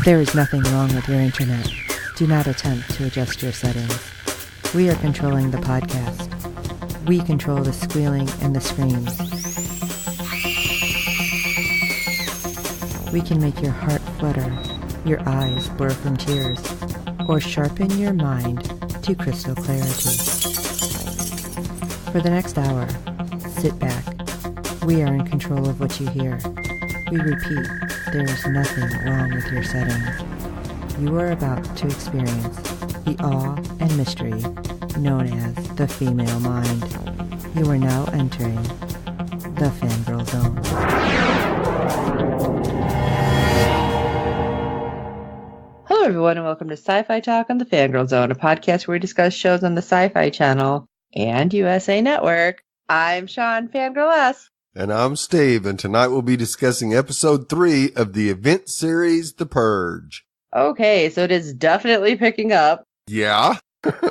There is nothing wrong with your internet. Do not attempt to adjust your settings. We are controlling the podcast. We control the squealing and the screams. We can make your heart flutter, your eyes blur from tears, or sharpen your mind to crystal clarity. For the next hour, sit back. We are in control of what you hear. We repeat, there is nothing wrong with your settings. You are about to experience the awe and mystery known as the female mind. You are now entering the Fangirl Zone. Hello everyone and welcome to SyFy Talk on the Fangirl Zone, a podcast where we discuss shows on the SyFy Channel and USA Network. I'm Sean, Fangirl S. And I'm Steve, and tonight we'll be discussing episode 3 of the event series, The Purge. Okay, so it is definitely picking up. Yeah?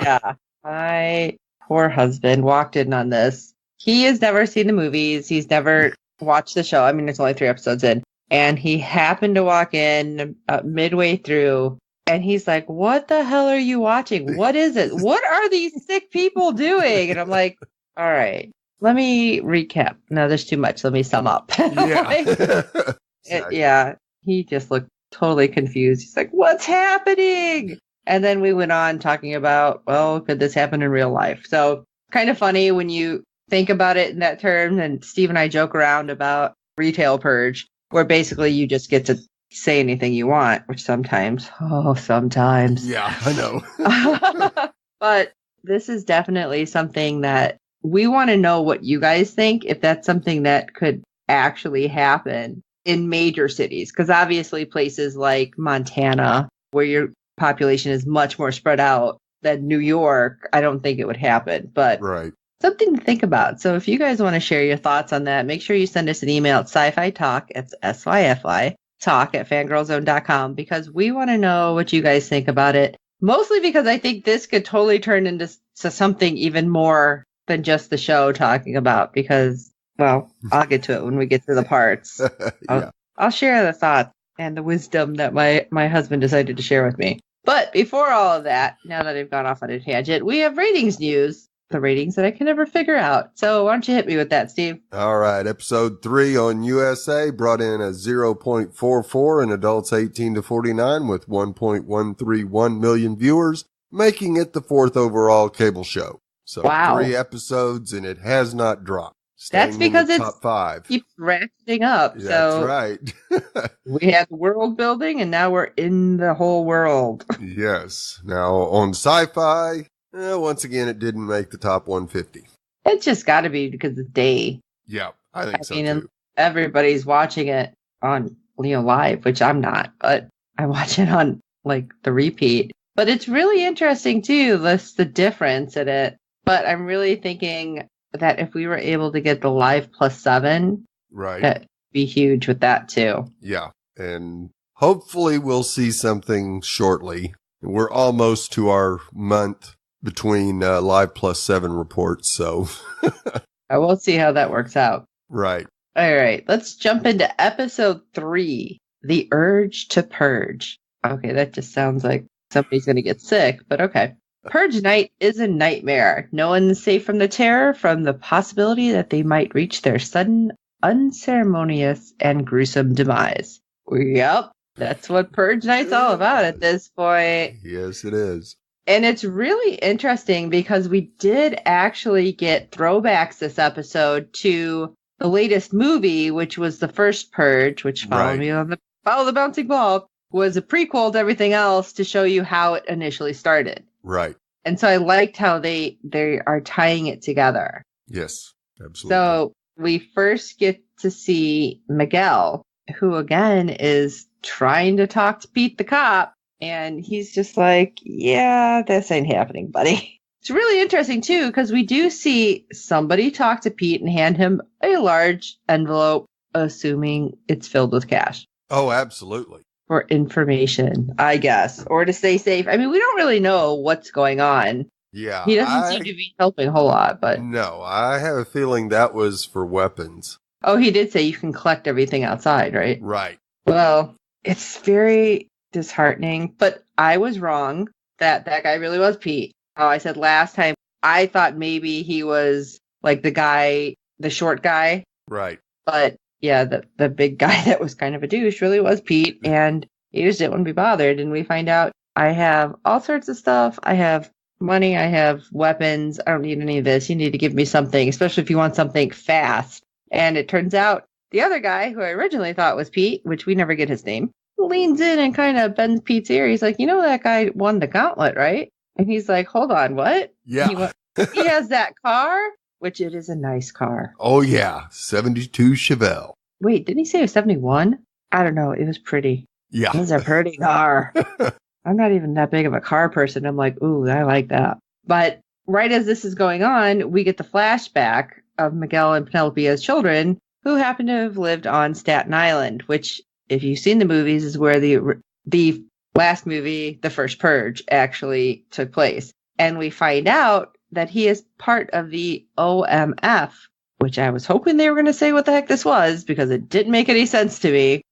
Yeah. My poor husband walked in on this. He has never seen the movies. He's never watched the show. I mean, there's only 3 episodes in. And he happened to walk in midway through, and he's like, what the hell are you watching? What is it? What are these sick people doing? And I'm like, all right. Let me recap. No, there's too much. Let me sum up. Yeah. Exactly. Yeah. He just looked totally confused. He's like, what's happening? And then we went on talking about, well, could this happen in real life? So kind of funny when you think about it in that term. And Steve and I joke around about retail purge, where basically you just get to say anything you want, which sometimes. Yeah, I know. But this is definitely something that we want to know what you guys think, if that's something that could actually happen in major cities. Because obviously places like Montana, where your population is much more spread out than New York, I don't think it would happen. But right. Something to think about. So if you guys want to share your thoughts on that, make sure you send us an email at SyFy it's SyFy, talk@fangirlzone.com, because we want to know what you guys think about it. Mostly because I think this could totally turn into something even more than just the show talking about, because, well, I'll get to it when we get to the parts. Yeah. I'll share the thoughts and the wisdom that my husband decided to share with me. But before all of that, now that I've gone off on a tangent, we have ratings news, the ratings that I can never figure out. So why don't you hit me with that, Steve? All right. Episode 3 on USA brought in a 0.44 in adults 18 to 49 with 1.131 million viewers, making it the 4th overall cable show. So wow. 3 episodes, and it has not dropped. That's because it's top 5. Keeps ratcheting up. That's so right. We had world building, and now we're in the whole world. Yes. Now on SyFy, once again, it didn't make the top 150. It's just got to be because it's day. Yeah, I think so too. Everybody's watching it on live, which I'm not, but I watch it on like the repeat. But it's really interesting too. That's the difference in it. But I'm really thinking that if we were able to get the live +7, right, that'd be huge with that too. Yeah. And hopefully we'll see something shortly. We're almost to our month between live +7 reports. So I will see how that works out. Right. All right. Let's jump into episode 3, The Urge to Purge. Okay. That just sounds like somebody's going to get sick, but okay. Purge night is a nightmare. No one's safe from the terror, from the possibility that they might reach their sudden, unceremonious, and gruesome demise. Yep, that's what Purge night's all about at this point. Yes, it is. And it's really interesting because we did actually get throwbacks this episode to the latest movie, which was the first Purge, which Follow the Bouncing Ball, was a prequel to everything else to show you how it initially started. Right. And so I liked how they are tying it together. Yes, absolutely. So we first get to see Miguel, who again is trying to talk to Pete the cop. And he's just like, yeah, this ain't happening, buddy. It's really interesting, too, because we do see somebody talk to Pete and hand him a large envelope, assuming it's filled with cash. Oh, absolutely. For information, I guess, or to stay safe. I mean, we don't really know what's going on. Yeah. He doesn't seem to be helping a whole lot, but. No, I have a feeling that was for weapons. Oh, he did say you can collect everything outside, right? Right. Well, it's very disheartening, but I was wrong that guy really was Pete. Oh, I said last time, I thought maybe he was like the guy, the short guy. Right. But yeah, the big guy that was kind of a douche really was Pete, and he just didn't want to be bothered. And we find out I have all sorts of stuff. I have money. I have weapons. I don't need any of this. You need to give me something, especially if you want something fast. And it turns out the other guy, who I originally thought was Pete, which we never get his name, leans in and kind of bends Pete's ear. He's like, that guy won the gauntlet, right? And he's like, hold on, what? Yeah. He has that car, which it is a nice car. Oh, yeah. 72 Chevelle. Wait, didn't he say it was 71? I don't know. It was pretty. Yeah. It was a pretty car. I'm not even that big of a car person. I'm like, ooh, I like that. But right as this is going on, we get the flashback of Miguel and Penelope as children who happen to have lived on Staten Island, which, if you've seen the movies, is where the last movie, The First Purge, actually took place. And we find out that he is part of the OMF, which I was hoping they were going to say what the heck this was, because it didn't make any sense to me.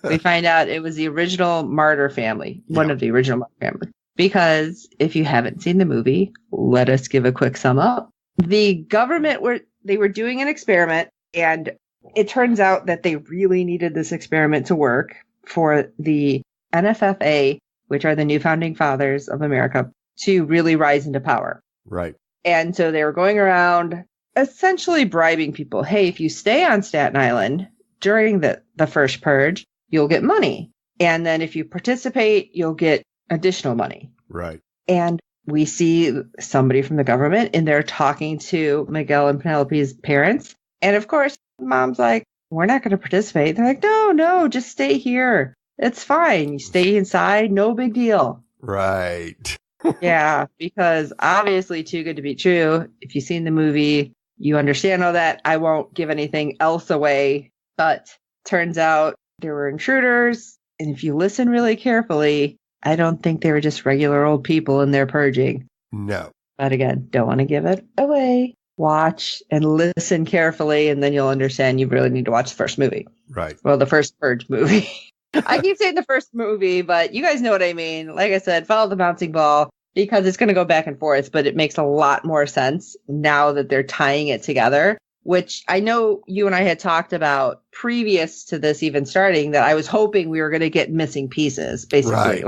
We find out it was the original martyr family, one of the original martyr family. Because if you haven't seen the movie, let us give a quick sum up. The government were doing an experiment, and it turns out that they really needed this experiment to work for the NFFA, which are the new founding fathers of America, to really rise into power. Right. And so they were going around essentially bribing people. Hey, if you stay on Staten Island during the first purge, you'll get money. And then if you participate, you'll get additional money. Right. And we see somebody from the government in there talking to Miguel and Penelope's parents. And of course, mom's like, we're not going to participate. They're like, no, just stay here. It's fine. You stay inside. No big deal. Right. Yeah, because obviously too good to be true. If you've seen the movie, you understand all that. I won't give anything else away, but turns out there were intruders. And if you listen really carefully, I don't think they were just regular old people in there purging. No. But again, don't want to give it away. Watch and listen carefully, and then you'll understand you really need to watch the first movie. Right. Well, the first Purge movie. I keep saying the first movie, but you guys know what I mean. Like I said, follow the bouncing ball, because it's going to go back and forth, but it makes a lot more sense now that they're tying it together, which I know you and I had talked about previous to this even starting, that I was hoping we were going to get missing pieces, basically,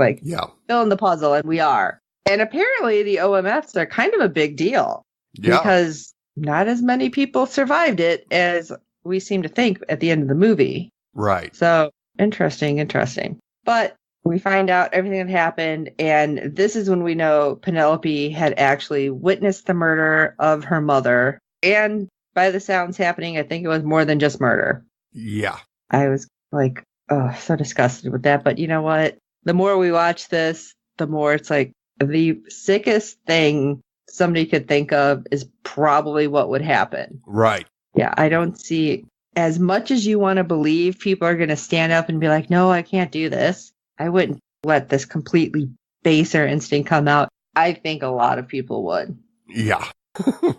fill in the puzzle, and we are. And apparently the OMFs are kind of a big deal because not as many people survived it as we seem to think at the end of the movie. Right. So interesting. But we find out everything that happened, and this is when we know Penelope had actually witnessed the murder of her mother. And by the sounds happening, I think it was more than just murder. Yeah. I was like, oh, so disgusted with that. But you know what? The more we watch this, the more it's like the sickest thing somebody could think of is probably what would happen. Right. Yeah, I don't see, as much as you want to believe people are going to stand up and be like, no, I can't do this. I wouldn't let this completely baser instinct come out. I think a lot of people would. Yeah.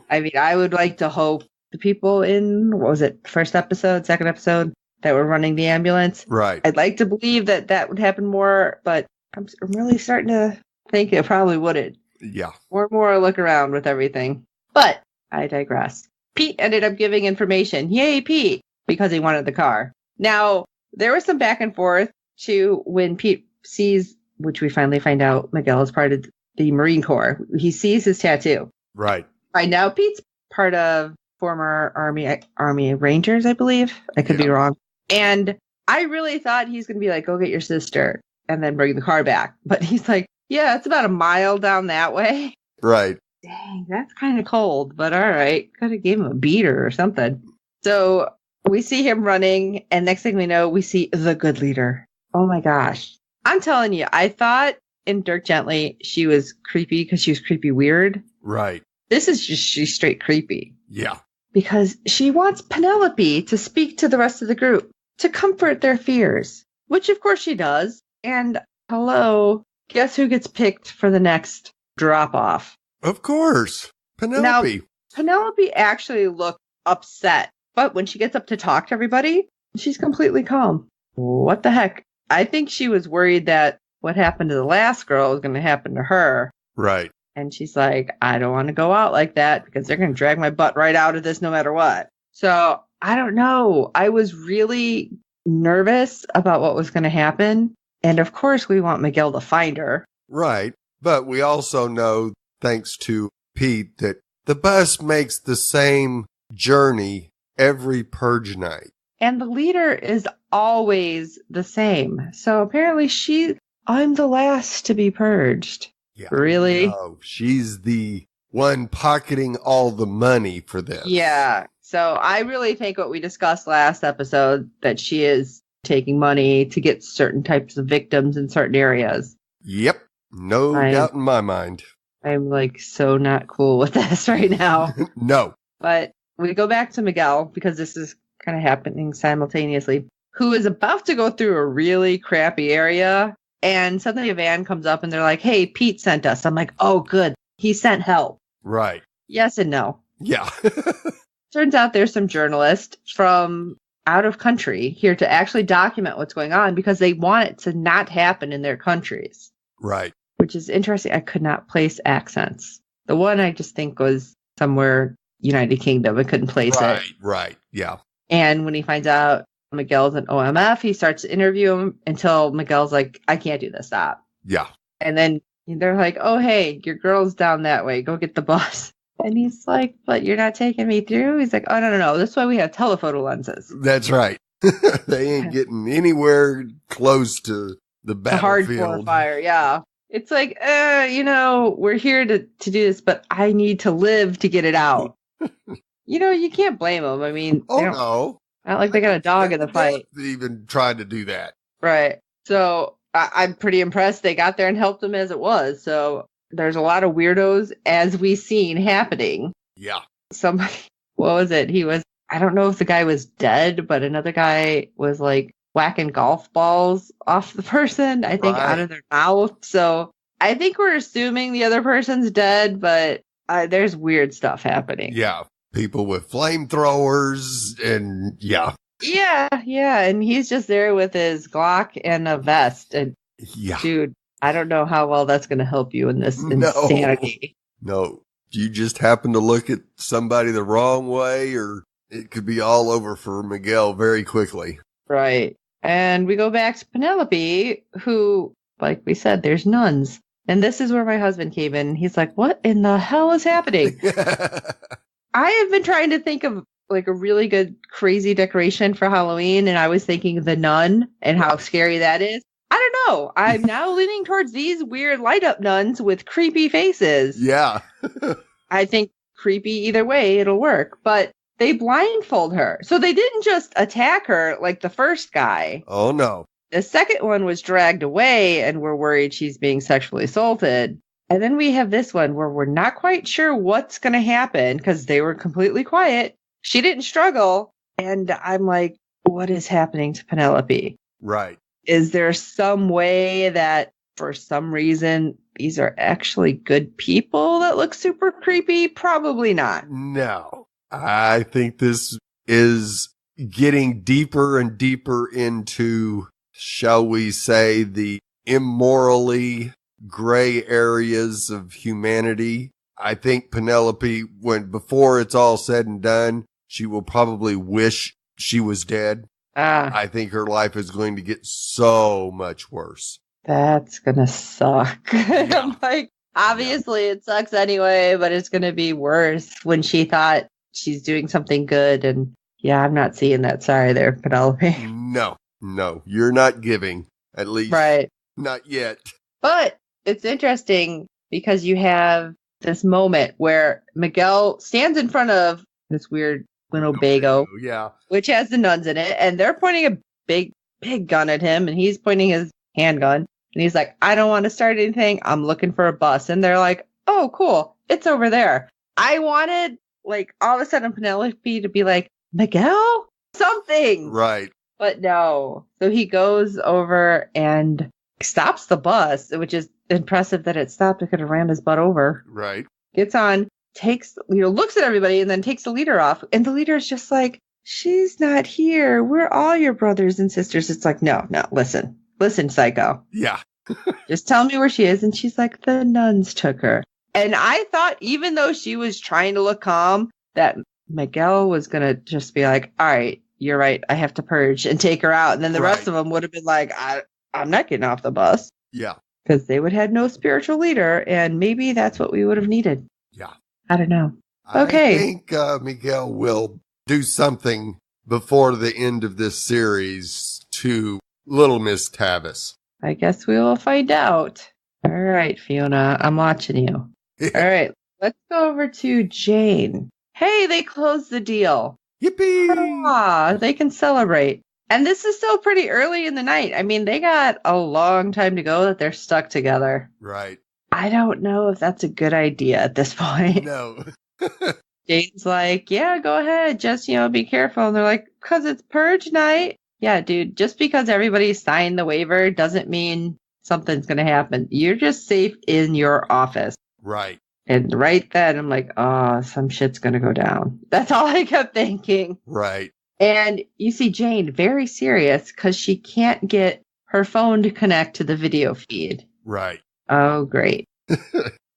I mean, I would like to hope the people in, what was it, second episode, that were running the ambulance. Right. I'd like to believe that would happen more, but I'm really starting to think it probably wouldn't. Yeah. More look around with everything. But I digress. Pete ended up giving information. Yay, Pete! Because he wanted the car. Now, there was some back and forth to when Pete sees, which we finally find out Miguel is part of the Marine Corps. He sees his tattoo. Right. Right now, Pete's part of former Army Rangers, I believe. I could be wrong. And I really thought he's going to be like, go get your sister and then bring the car back. But he's like, yeah, it's about a mile down that way. Right. Dang, that's kind of cold, but all right. Could have gave him a beater or something. So we see him running, and next thing we know, we see the good leader. Oh my gosh. I'm telling you, I thought in Dirk Gently she was creepy because she was creepy weird. Right. This is just, she's straight creepy. Yeah. Because she wants Penelope to speak to the rest of the group, to comfort their fears, which of course she does. And hello, guess who gets picked for the next drop off? Of course. Penelope. Now, Penelope actually looked upset, but when she gets up to talk to everybody, she's completely calm. What the heck? I think she was worried that what happened to the last girl is going to happen to her. Right. And she's like, I don't want to go out like that because they're going to drag my butt right out of this no matter what. So I don't know. I was really nervous about what was going to happen. And of course, we want Miguel to find her. Right. But we also know, thanks to Pete, that the bus makes the same journey every purge night. And the leader is always the same. So apparently I'm the last to be purged. Yeah. Really? No, she's the one pocketing all the money for this. Yeah. So I really think what we discussed last episode, that she is taking money to get certain types of victims in certain areas. Yep. No doubt in my mind. I'm like so not cool with this right now. No. But we go back to Miguel because this is kind of happening simultaneously, who is about to go through a really crappy area. And suddenly a van comes up and they're like, hey, Pete sent us. I'm like, oh, good. He sent help. Right. Yes and no. Yeah. Turns out there's some journalists from out of country here to actually document what's going on because they want it to not happen in their countries. Right. Which is interesting. I could not place accents. The one I just think was somewhere United Kingdom. I couldn't place it. Right. Yeah. And when he finds out Miguel's an OMF, he starts to interview him until Miguel's like, I can't do this. Stop. Yeah. And then they're like, oh, hey, your girl's down that way. Go get the bus. And he's like, but you're not taking me through? He's like, oh, no. That's why we have telephoto lenses. That's right. They ain't getting anywhere close to the battlefield. The hardcore fire, yeah. It's like, we're here to do this, but I need to live to get it out. You can't blame them. I mean, no. Not like they got a dog in the fight. Even tried to do that. Right. So I'm pretty impressed they got there and helped him as it was. So there's a lot of weirdos, as we've seen, happening. Yeah. Somebody, what was it? I don't know if the guy was dead, but another guy was like whacking golf balls off the person, I think, out of their mouth. So I think we're assuming the other person's dead, but there's weird stuff happening. Yeah. People with flamethrowers and yeah. Yeah. And he's just there with his Glock and a vest. And dude, I don't know how well that's going to help you in this insanity. No. You just happen to look at somebody the wrong way, or it could be all over for Miguel very quickly. Right. And we go back to Penelope, who, like we said, there's nuns. And this is where my husband came in. He's like, what in the hell is happening? I have been trying to think of like a really good crazy decoration for Halloween, and I was thinking the nun and how scary that is. I don't know. I'm now leaning towards these weird light up nuns with creepy faces. Yeah. I think creepy either way, it'll work. But they blindfold her. So they didn't just attack her like the first guy. Oh, no. The second one was dragged away, and we're worried she's being sexually assaulted. And then we have this one where we're not quite sure what's going to happen because they were completely quiet. She didn't struggle. And I'm like, what is happening to Penelope? Right. Is there some way that for some reason these are actually good people that look super creepy? Probably not. No. I think this is getting deeper and deeper into, shall we say, the immorally gray areas of humanity. I think Penelope, before it's all said and done, she will probably wish she was dead. I think her life is going to get so much worse. That's gonna suck. Yeah. I'm like, obviously it sucks anyway, but it's gonna be worse when she thought she's doing something good. And yeah, I'm not seeing that. Sorry there, Penelope. No, you're not giving, at least. Right. Not yet. But it's interesting because you have this moment where Miguel stands in front of this weird Winnebago, which has the nuns in it, and they're pointing a big gun at him, and he's pointing his handgun, and he's like, I don't want to start anything. I'm looking for a bus. And they're like, oh, cool. It's over there. I wanted, like, all of a sudden Penelope to be like, Miguel? Something. Right. But no. So he goes over and stops the bus, which is impressive that it stopped. It could have ran his butt over. Right. Gets on, looks at everybody, and then takes the leader off. And the leader is just like, she's not here. We're all your brothers and sisters. It's like, no, listen, psycho. Yeah. Just tell me where she is. And she's like, the nuns took her. And I thought, even though she was trying to look calm, that Miguel was going to just be like, all right, you're right. I have to purge and take her out. And then the rest of them would have been like, I'm not getting off the bus. Yeah. Because they would have had no spiritual leader. And maybe that's what we would have needed. Yeah. I don't know. Okay. I think Miguel will do something before the end of this series to Little Miss Tavis. I guess we will find out. All right, Fiona, I'm watching you. All right, let's go over to Jane. Hey, they closed the deal. Yippee! Hurrah, they can celebrate. And this is still pretty early in the night. I mean, they got a long time to go that they're stuck together. Right. I don't know if that's a good idea at this point. No. Jane's like, yeah, go ahead. Just, be careful. And they're like, because it's purge night. Yeah, dude, just because everybody signed the waiver doesn't mean something's going to happen. You're just safe in your office. Right. And right then, I'm like, oh, some shit's going to go down. That's all I kept thinking. Right. And you see Jane very serious because she can't get her phone to connect to the video feed. Right. Oh, great.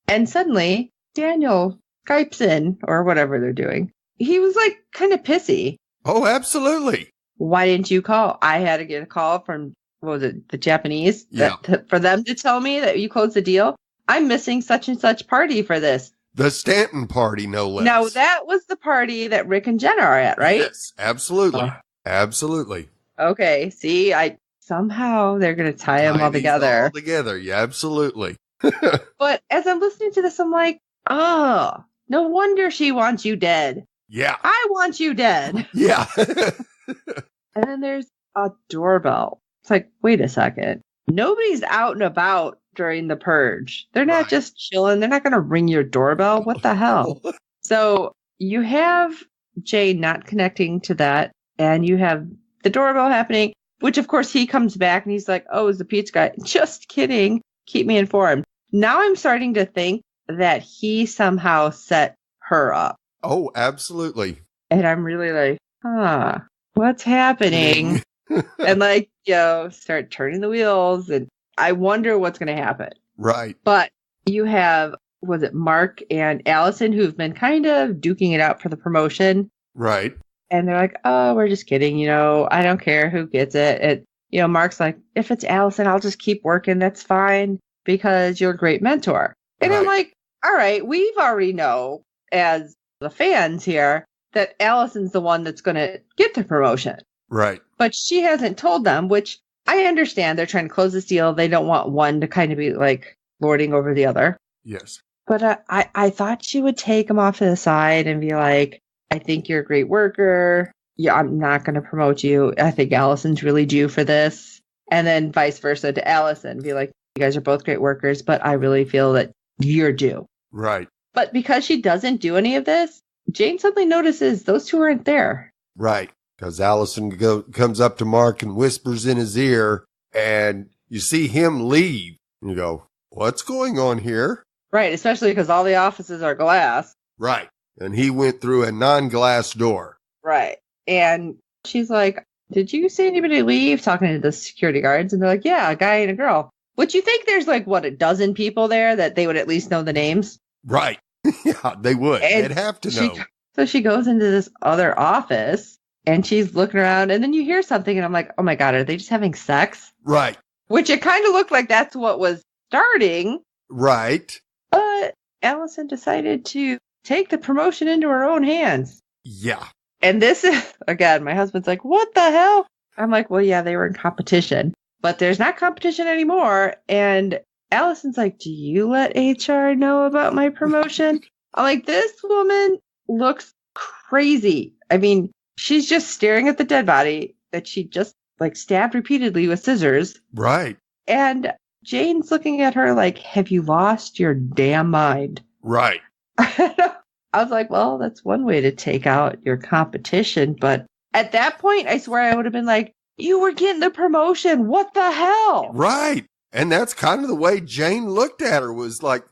And suddenly, Daniel Skypes in, or whatever they're doing. He was like kind of pissy. Oh, absolutely. Why didn't you call? I had to get a call from, what was it, the Japanese? Yeah. For them to tell me that you closed the deal. I'm missing such and such party for this. The Stanton party, no less. No, that was the party that Rick and Jen are at, right? Yes, absolutely. Absolutely. Okay, see, somehow they're going to tie them all together. All together, yeah, absolutely. But as I'm listening to this, I'm like, oh, no wonder she wants you dead. Yeah. I want you dead. Yeah. And then there's a doorbell. It's like, wait a second. Nobody's out and about during the purge. They're not just chilling. They're not going to ring your doorbell. What the hell? So you have Jay not connecting to that, and you have the doorbell happening, which of course he comes back and he's like, oh, it's the pizza guy. Just kidding. Keep me informed. Now I'm starting to think that he somehow set her up. Oh, absolutely. And I'm really like, what's happening? And start turning the wheels, and I wonder what's going to happen. Right. But you have, was it Mark and Allison, who've been kind of duking it out for the promotion. Right. And they're like, oh, we're just kidding. I don't care who gets it. Mark's like, if it's Allison, I'll just keep working. That's fine because you're a great mentor. And I'm like, all right, we've already know as the fans here that Allison's the one that's going to get the promotion. Right. But she hasn't told them, which I understand. They're trying to close this deal. They don't want one to kind of be like lording over the other. Yes. But I thought she would take him off to the side and be like, I think you're a great worker. Yeah, I'm not going to promote you. I think Allison's really due for this. And then vice versa to Allison. Be like, you guys are both great workers, but I really feel that you're due. Right. But because she doesn't do any of this, Jane suddenly notices those two aren't there. Right. Because Allison comes up to Mark and whispers in his ear, and you see him leave. And you go, what's going on here? Right, especially because all the offices are glass. Right. And he went through a non-glass door. Right. And she's like, did you see anybody leave? Talking to the security guards. And they're like, yeah, a guy and a girl. Would you think there's like, a dozen people there that they would at least know the names? Right. Yeah, they would. And they'd have to know. So she goes into this other office and she's looking around, and then you hear something and I'm like, oh my God, are they just having sex? Right. Which it kind of looked like that's what was starting. Right. But Allison decided to take the promotion into her own hands. Yeah. And this is, again, my husband's like, what the hell? I'm like, well, yeah, they were in competition, but there's not competition anymore. And Allison's like, do you let HR know about my promotion? I'm like, this woman looks crazy. I mean, she's just staring at the dead body that she just stabbed repeatedly with scissors. Right. And Jane's looking at her like, have you lost your damn mind? Right. I was like, well, that's one way to take out your competition. But at that point, I swear I would have been like, you were getting the promotion. What the hell? Right. And that's kind of the way Jane looked at her, was like,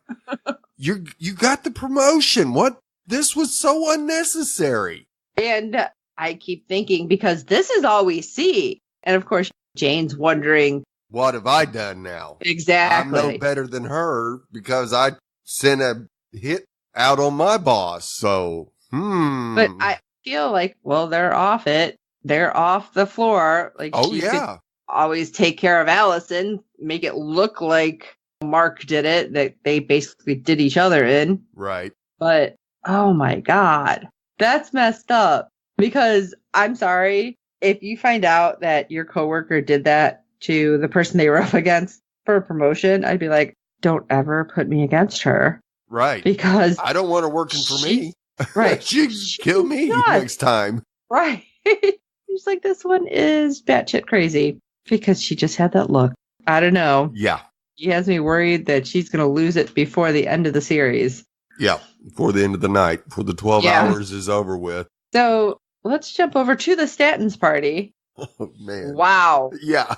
you got the promotion. What? This was so unnecessary. And I keep thinking, because this is all we see. And of course, Jane's wondering, what have I done now? Exactly. I'm no better than her because I sent a hit out on my boss. So, But I feel like, well, they're off it. They're off the floor. Like, she could always take care of Allison, make it look like Mark did it, that they basically did each other in. Right. But, oh my God, that's messed up. Because, I'm sorry, if you find out that your coworker did that to the person they were up against for a promotion, I'd be like, don't ever put me against her. Right. Because I don't want her working for me. Right. She kill me next time. Right. She's like, this one is batshit crazy because she just had that look. I don't know. Yeah. She has me worried that she's going to lose it before the end of the series. Yeah. Before the end of the night, before the 12 hours is over with. So let's jump over to the Stanton's party. Oh, man. Wow. Yeah.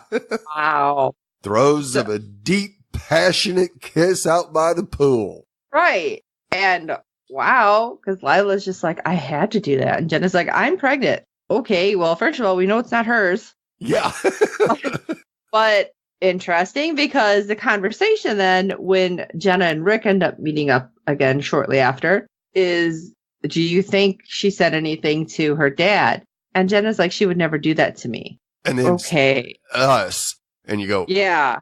Wow. Throes of a deep, passionate kiss out by the pool. Right. And wow, because Lila's just like, I had to do that. And Jenna's like, I'm pregnant. Okay, well, first of all, we know it's not hers. Yeah. But interesting because the conversation then when Jenna and Rick end up meeting up again shortly after is, do you think she said anything to her dad? And Jenna's like, she would never do that to me. And then okay. Us. And you go, yeah.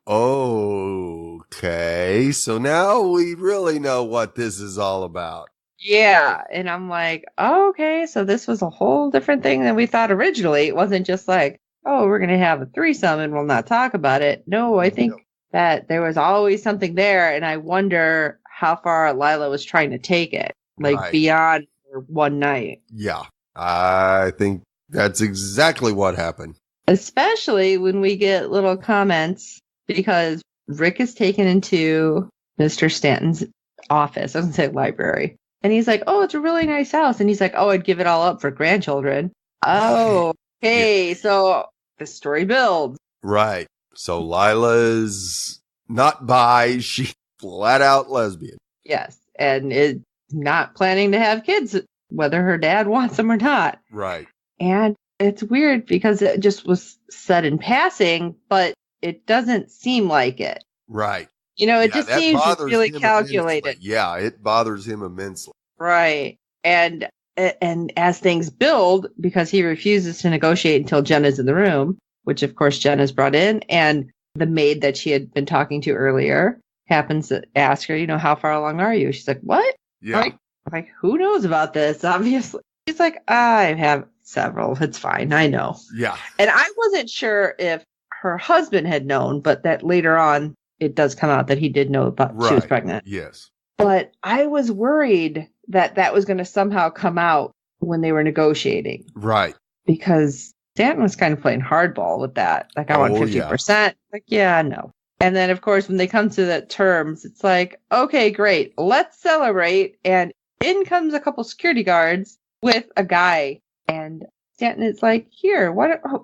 Okay. So now we really know what this is all about. Yeah. And I'm like, oh, okay. So this was a whole different thing than we thought originally. It wasn't just like, oh, we're going to have a threesome and we'll not talk about it. No, I think that there was always something there. And I wonder how far Lila was trying to take it, like beyond one night. Yeah. I think that's exactly what happened. Especially when we get little comments because Rick is taken into Mr. Stanton's office. I was going to say library. And he's like, oh, it's a really nice house. And he's like, oh, I'd give it all up for grandchildren. Oh, okay. Yeah. So the story builds. Right. So Lila's not bi. She's flat out lesbian. Yes. And is not planning to have kids, whether her dad wants them or not. Right. And it's weird because it just was said in passing, but it doesn't seem like it. Right. You know, it just seems really calculated. Immensely. Yeah, it bothers him immensely. Right. And as things build, because he refuses to negotiate until Jenna's in the room, which of course Jenna's brought in, and the maid that she had been talking to earlier happens to ask her, you know, how far along are you? She's like, what? Yeah. I'm like, who knows about this? Obviously. She's like, I have several. It's fine. I know. Yeah. And I wasn't sure if her husband had known, but that later on it does come out that he did know about she was pregnant. Yes. But I was worried that that was going to somehow come out when they were negotiating. Right. Because Stanton was kind of playing hardball with that. Like, I want 50%. Yeah. Like, yeah, no. And then, of course, when they come to the terms, it's like, okay, great. Let's celebrate. And in comes a couple security guards with a guy. And Stanton is like, here,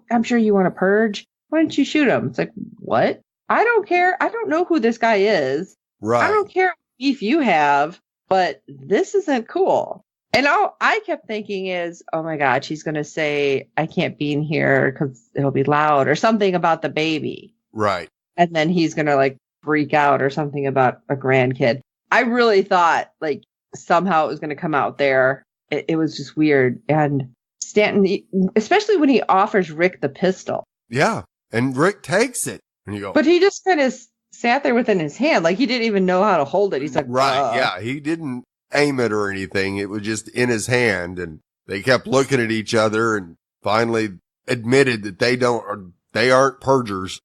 I'm sure you want to purge. Why don't you shoot him? It's like, what? I don't care. I don't know who this guy is. Right. I don't care what beef you have, but this isn't cool. And all I kept thinking is, oh my God, she's going to say, I can't be in here because it'll be loud or something about the baby. Right. And then he's going to like freak out or something about a grandkid. I really thought like somehow it was going to come out there. It was just weird. And Stanton, especially when he offers Rick the pistol. Yeah. And Rick takes it. And you go, but he just kind of sat there within his hand. Like he didn't even know how to hold it. He's like, right. Yeah. He didn't aim it or anything. It was just in his hand. And they kept looking at each other and finally admitted that they aren't purgers.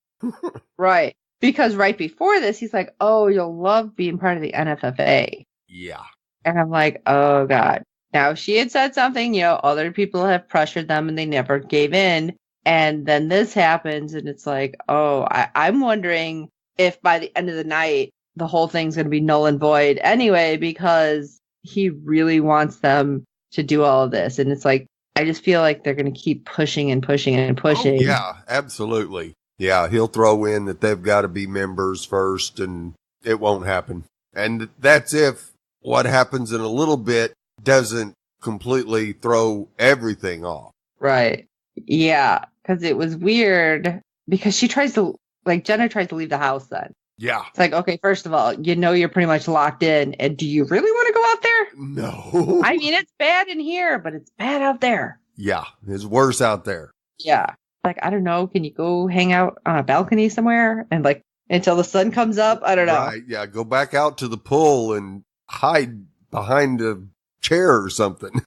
Right. Because right before this, he's like, oh, you'll love being part of the NFFA. Yeah. And I'm like, oh God. Now, she had said something, you know, other people have pressured them and they never gave in. And then this happens and it's like, oh, I'm wondering if by the end of the night, the whole thing's going to be null and void anyway, because he really wants them to do all of this. And it's like, I just feel like they're going to keep pushing and pushing and pushing. Oh, yeah, absolutely. Yeah, he'll throw in that they've got to be members first and it won't happen. And that's if what happens in a little bit doesn't completely throw everything off. Right. Yeah. Because it was weird because she tries to like Jenna tries to leave the house then. Yeah. It's like, okay, first of all, you're pretty much locked in. And do you really want to go out there? No. I mean, it's bad in here, but it's bad out there. Yeah. It's worse out there. Yeah. Like, I don't know. Can you go hang out on a balcony somewhere and like until the sun comes up? I don't know. Right. Yeah. Go back out to the pool and hide behind a chair or something.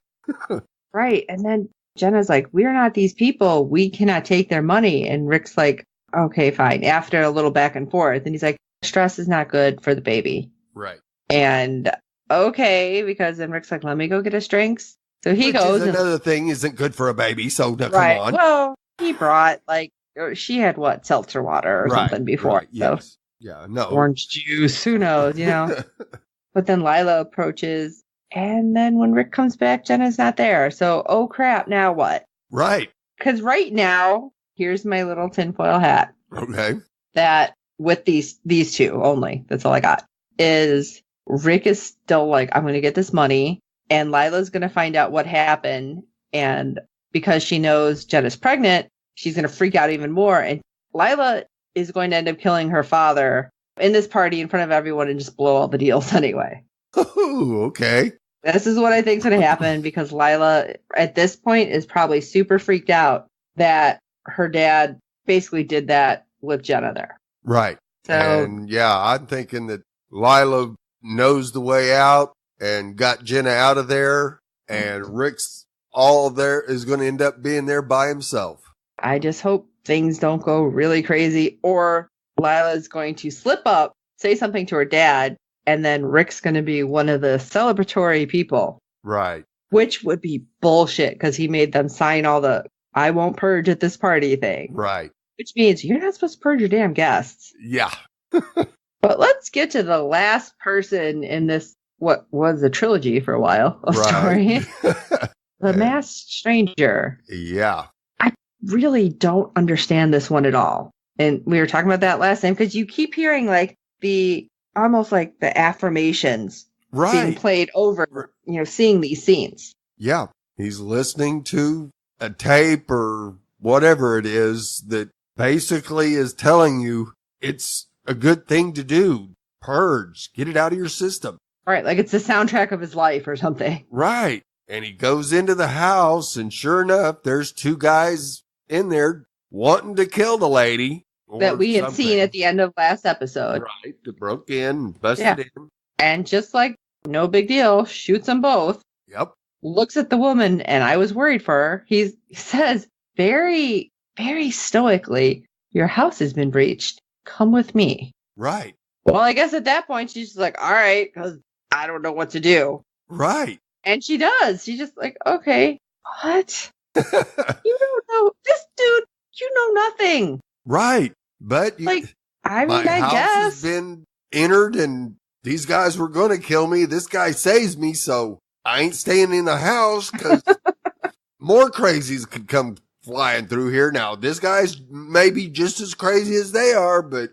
Right. And then Jenna's like, we're not these people. We cannot take their money. And Rick's like, okay, fine. After a little back and forth. And he's like, stress is not good for the baby. Right. And okay, because then Rick's like, let me go get us drinks. So he goes. Another thing isn't good for a baby. So no, right. Come on. Well, he brought she had seltzer water or something before. Right. So yes. Yeah. No. orange juice. Who knows, But then Lila approaches. And then when Rick comes back, Jenna's not there. So, oh crap, now what? Right. Because right now, here's my little tinfoil hat. Okay. That with these two only, that's all I got, is Rick is still like, I'm going to get this money. And Lila's going to find out what happened. And because she knows Jenna's pregnant, she's going to freak out even more. And Lila is going to end up killing her father in this party in front of everyone and just blow all the deals anyway. Oh, okay. This is what I think is going to happen because Lila, at this point, is probably super freaked out that her dad basically did that with Jenna there. Right. So, and yeah, I'm thinking that Lila knows the way out and got Jenna out of there, and Rick's all there is going to end up being there by himself. I just hope things don't go really crazy, or Lila's going to slip up, say something to her dad, and then Rick's going to be one of the celebratory people. Right. Which would be bullshit because he made them sign all the I won't purge at this party thing. Right. Which means you're not supposed to purge your damn guests. Yeah. But let's get to the last person in this, what was a trilogy for a while of story. The Masked Stranger. Yeah. I really don't understand this one at all. And we were talking about that last time because you keep hearing almost like the affirmations being played over, seeing these scenes. Yeah. He's listening to a tape or whatever it is that basically is telling you it's a good thing to do. Purge. Get it out of your system. Right. Like it's the soundtrack of his life or something. Right. And he goes into the house and sure enough, there's two guys in there wanting to kill the lady. That we had seen at the end of last episode. Right. That broke in, busted in. And just like, no big deal, shoots them both. Yep. Looks at the woman, and I was worried for her. He says very, very stoically, your house has been breached. Come with me. Right. Well, I guess at that point, she's just like, all right, because I don't know what to do. Right. And she does. She's just like, okay, what? You don't know. This dude, you know nothing. Right. But my house guess has been entered and these guys were going to kill me. This guy saves me. So I ain't staying in the house because more crazies could come flying through here. Now, this guy's maybe just as crazy as they are, but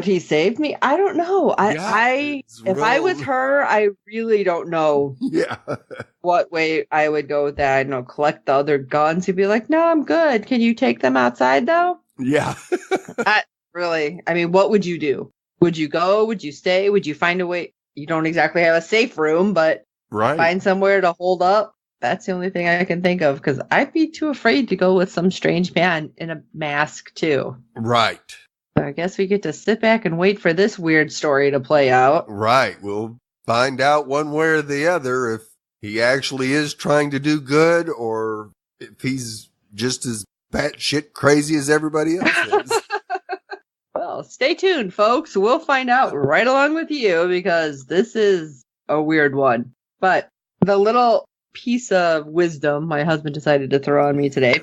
he saved me. I don't know. If I was her, I really don't know. Yeah. What way I would go with that. I don't know, collect the other guns. He'd be like, no, I'm good. Can you take them outside though? Yeah. Really? I mean, what would you do? Would you go? Would you stay? Would you find a way? You don't exactly have a safe room, but find somewhere to hold up. That's the only thing I can think of because I'd be too afraid to go with some strange man in a mask too. Right. So I guess we get to sit back and wait for this weird story to play out. Right. We'll find out one way or the other if he actually is trying to do good or if he's just as batshit crazy as everybody else is. Well, stay tuned, folks. We'll find out right along with you because this is a weird one. But the little piece of wisdom my husband decided to throw on me today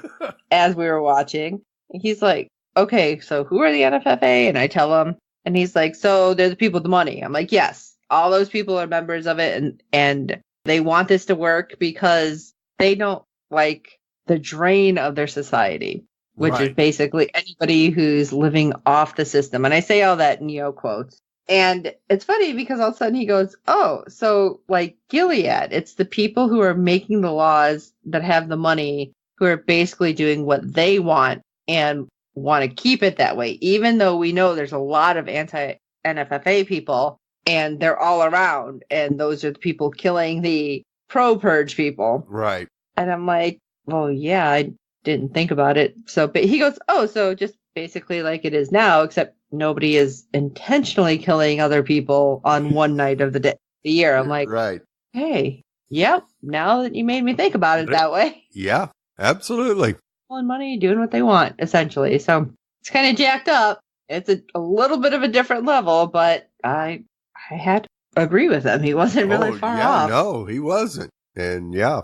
as we were watching, he's like, okay, so who are the NFFA? And I tell him, and he's like, so they're the people with the money. I'm like, yes, all those people are members of it, and they want this to work because they don't like the drain of their society, which is basically anybody who's living off the system. And I say all that in quotes. And it's funny because all of a sudden he goes, oh, so like Gilead, it's the people who are making the laws that have the money who are basically doing what they want. And want to keep it that way, even though we know there's a lot of anti-NFFA people and they're all around. And those are the people killing the pro-purge people. Right. And I'm like, well, yeah, I didn't think about it. So, but he goes, oh, so just basically like it is now, except nobody is intentionally killing other people on one night of the year. I'm like, right. Hey, yep. Now that you made me think about it that way. Yeah, absolutely. And money doing what they want, essentially. So it's kind of jacked up. It's a little bit of a different level, but I had to agree with him. He wasn't really far off. No, he wasn't. And yeah,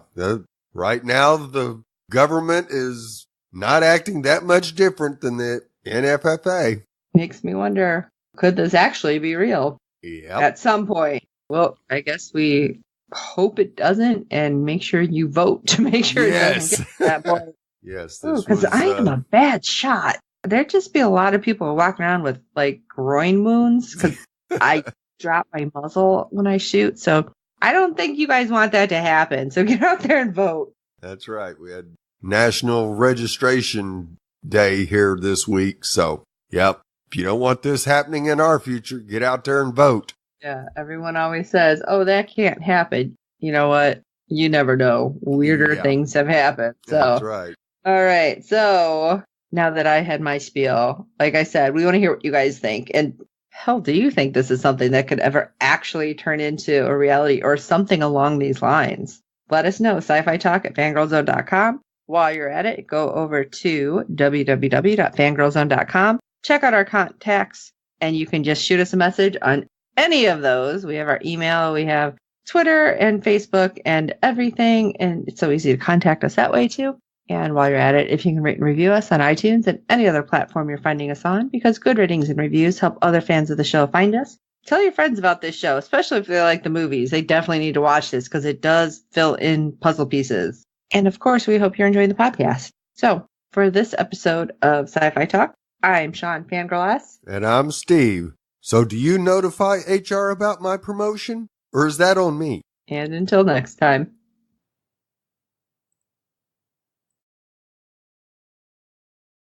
right now the government is not acting that much different than the NFFA. Makes me wonder, could this actually be real? Yeah. At some point. Well, I guess we hope it doesn't, and make sure you vote to make sure it doesn't get to that point. Yes. Because I am a bad shot. There'd just be a lot of people walking around with like groin wounds because I drop my muzzle when I shoot. So I don't think you guys want that to happen. So get out there and vote. That's right. We had National Registration Day here this week. So, yep. If you don't want this happening in our future, get out there and vote. Yeah, everyone always says, oh, that can't happen. You know what? You never know. Weirder things have happened. So. That's right. All right. So now that I had my spiel, like I said, we want to hear what you guys think. And hell, do you think this is something that could ever actually turn into a reality or something along these lines? Let us know. SyFy Talk at fangirlzone.com. While you're at it, go over to www.fangirlzone.com. Check out our contacts, and you can just shoot us a message on any of those. We have our email, we have Twitter and Facebook and everything. And it's so easy to contact us that way too. And while you're at it, if you can rate and review us on iTunes and any other platform you're finding us on, because good ratings and reviews help other fans of the show find us. Tell your friends about this show, especially if they like the movies. They definitely need to watch this because it does fill in puzzle pieces. And of course, we hope you're enjoying the podcast. So for this episode of SyFy Talk, I'm Sean Fangirl S. And I'm Steve. So do you notify HR about my promotion? Or is that on me? And until next time.